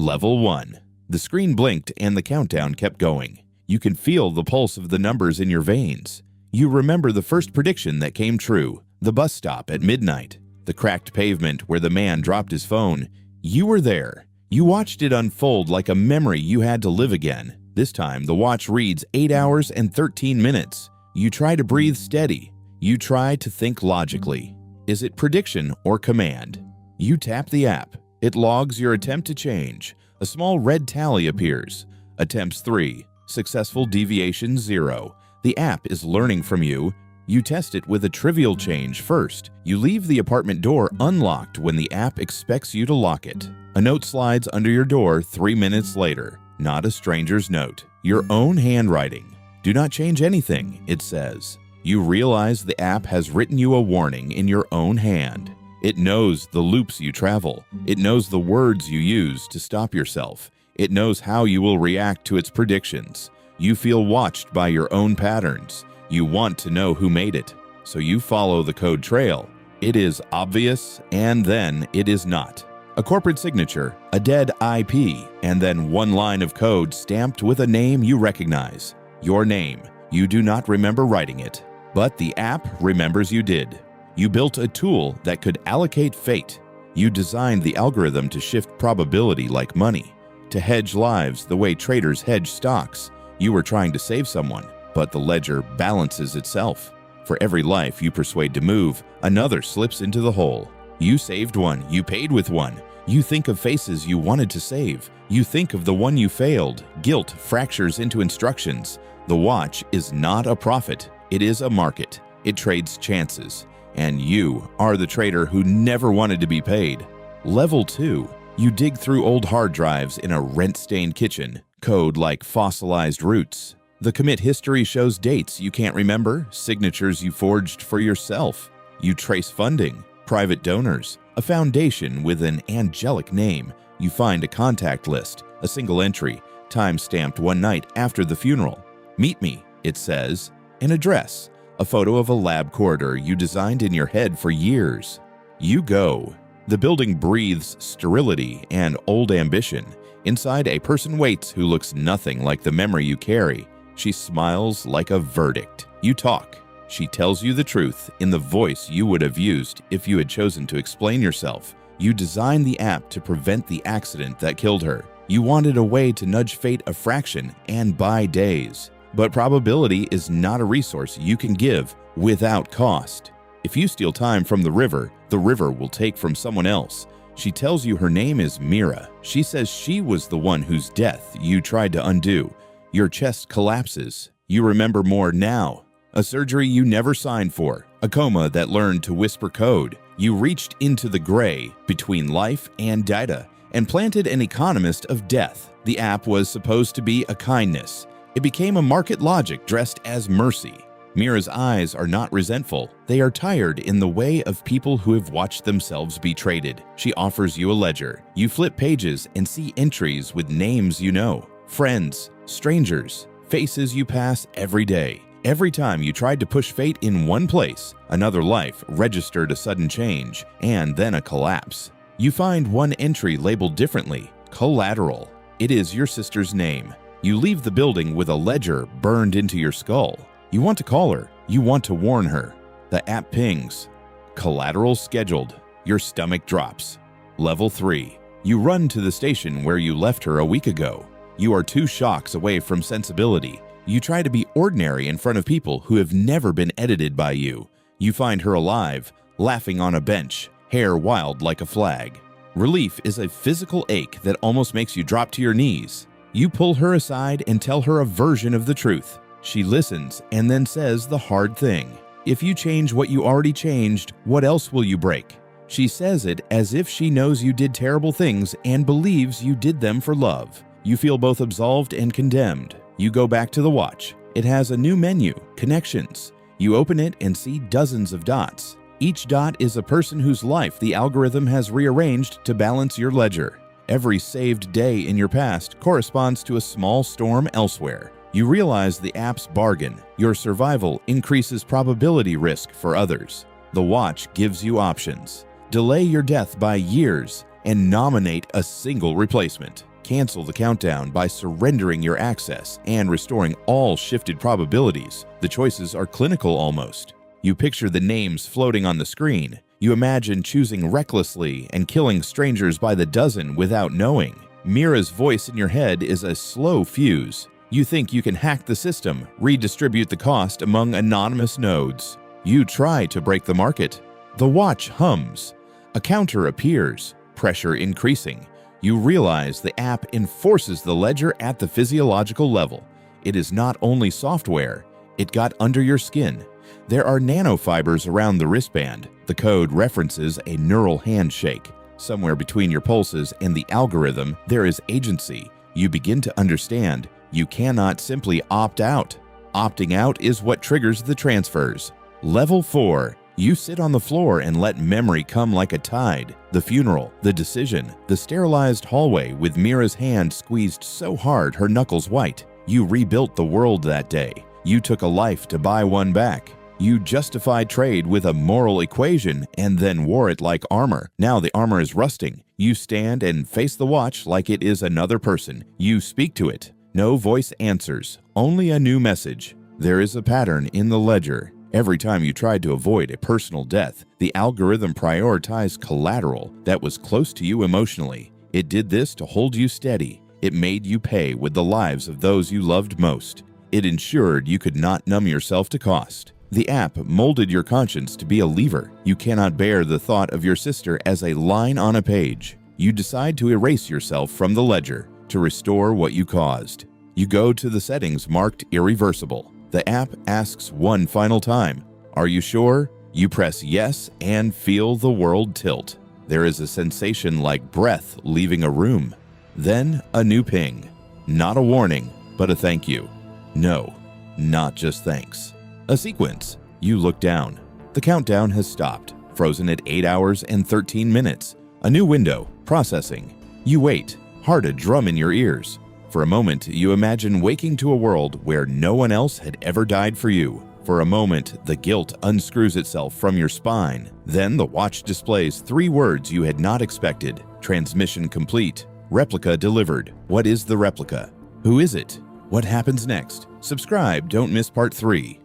Level 1. The screen blinked and the countdown kept going. You can feel the pulse of the numbers in your veins. You remember the first prediction that came true, the bus stop at midnight, the cracked pavement where the man dropped his phone. You were there. You watched it unfold like a memory you had to live again. This time, the watch reads 8 hours and 13 minutes. You try to breathe steady. You try to think logically. Is it prediction or command? You tap the app. It logs your attempt to change. A small red tally appears. Attempts 3. Successful deviation 0. The app is learning from you. You test it with a trivial change first. You leave the apartment door unlocked when the app expects you to lock it. A note slides under your door 3 minutes later. Not a stranger's note. Your own handwriting. Do not change anything, it says. You realize the app has written you a warning in your own hand. It knows the loops you travel. It knows the words you use to stop yourself. It knows how you will react to its predictions. You feel watched by your own patterns. You want to know who made it, so you follow the code trail. It is obvious, and then it is not. A corporate signature, a dead IP, and then one line of code stamped with a name you recognize. Your name. You do not remember writing it, but the app remembers you did. You built a tool that could allocate fate. You designed the algorithm to shift probability like money, to hedge lives the way traders hedge stocks. You were trying to save someone, but the ledger balances itself. For every life you persuade to move, another slips into the hole. You saved one, you paid with one. You think of faces you wanted to save. You think of the one you failed. Guilt fractures into instructions. The watch is not a profit, it is a market. It trades chances. And you are the trader who never wanted to be paid. Level 2. You dig through old hard drives in a rent-stained kitchen. Code like fossilized roots. The commit history shows dates you can't remember, signatures you forged for yourself. You trace funding, private donors, a foundation with an angelic name. You find a contact list, a single entry, time-stamped one night after the funeral. Meet me, it says. An address. A photo of a lab corridor you designed in your head for years. You go. The building breathes sterility and old ambition. Inside, a person waits who looks nothing like the memory you carry. She smiles like a verdict. You talk. She tells you the truth in the voice you would have used if you had chosen to explain yourself. You designed the app to prevent the accident that killed her. You wanted a way to nudge fate a fraction and buy days. But probability is not a resource you can give without cost. If you steal time from the river will take from someone else. She tells you her name is Mira. She says she was the one whose death you tried to undo. Your chest collapses. You remember more now. A surgery you never signed for. A coma that learned to whisper code. You reached into the gray between life and data and planted an economist of death. The app was supposed to be a kindness. It became a market logic dressed as mercy. Mira's eyes are not resentful. They are tired in the way of people who have watched themselves be traded. She offers you a ledger. You flip pages and see entries with names you know. Friends, strangers, faces you pass every day. Every time you tried to push fate in one place, another life registered a sudden change and then a collapse. You find one entry labeled differently, collateral. It is your sister's name. You leave the building with a ledger burned into your skull. You want to call her. You want to warn her. The app pings. Collateral scheduled. Your stomach drops. Level 3. You run to the station where you left her a week ago. You are 2 shocks away from sensibility. You try to be ordinary in front of people who have never been edited by you. You find her alive, laughing on a bench, hair wild like a flag. Relief is a physical ache that almost makes you drop to your knees. You pull her aside and tell her a version of the truth. She listens and then says the hard thing. If you change what you already changed, what else will you break? She says it as if she knows you did terrible things and believes you did them for love. You feel both absolved and condemned. You go back to the watch. It has a new menu, connections. You open it and see dozens of dots. Each dot is a person whose life the algorithm has rearranged to balance your ledger. Every saved day in your past corresponds to a small storm elsewhere. You realize the app's bargain. Your survival increases probability risk for others. The watch gives you options. Delay your death by years and nominate a single replacement. cancel the countdown by surrendering your access and restoring all shifted probabilities. The choices are clinical almost. You picture the names floating on the screen. You imagine choosing recklessly and killing strangers by the dozen without knowing. Mira's voice in your head is a slow fuse. You think you can hack the system, redistribute the cost among anonymous nodes. You try to break the market. The watch hums. A counter appears, pressure increasing. You realize the app enforces the ledger at the physiological level. It is not only software, it got under your skin. There are nanofibers around the wristband. The code references a neural handshake. Somewhere between your pulses and the algorithm, there is agency. You begin to understand you cannot simply opt out. Opting out is what triggers the transfers. Level 4. You sit on the floor and let memory come like a tide. The funeral, the decision, the sterilized hallway with Mira's hand squeezed so hard her knuckles white. You rebuilt the world that day. You took a life to buy one back. You justified trade with a moral equation and then wore it like armor. Now the armor is rusting. You stand and face the watch like it is another person. You speak to it. No voice answers, only a new message. There is a pattern in the ledger. Every time you tried to avoid a personal death, the algorithm prioritized collateral that was close to you emotionally. It did this to hold you steady. It made you pay with the lives of those you loved most. It ensured you could not numb yourself to cost. The app molded your conscience to be a lever. You cannot bear the thought of your sister as a line on a page. You decide to erase yourself from the ledger to restore what you caused. You go to the settings marked irreversible. The app asks one final time, "Are you sure?" You press yes and feel the world tilt. There is a sensation like breath leaving a room. Then a new ping. Not a warning, but a thank you. No, not just thanks. A sequence. You look down. The countdown has stopped, frozen at 8 hours and 13 minutes. A new window, processing. You wait, heart a drum in your ears. For a moment, you imagine waking to a world where no one else had ever died for you. For a moment, the guilt unscrews itself from your spine. Then the watch displays 3 words you had not expected. Transmission complete. Replica delivered. What is the replica? Who is it? What happens next? Subscribe, don't miss part 3.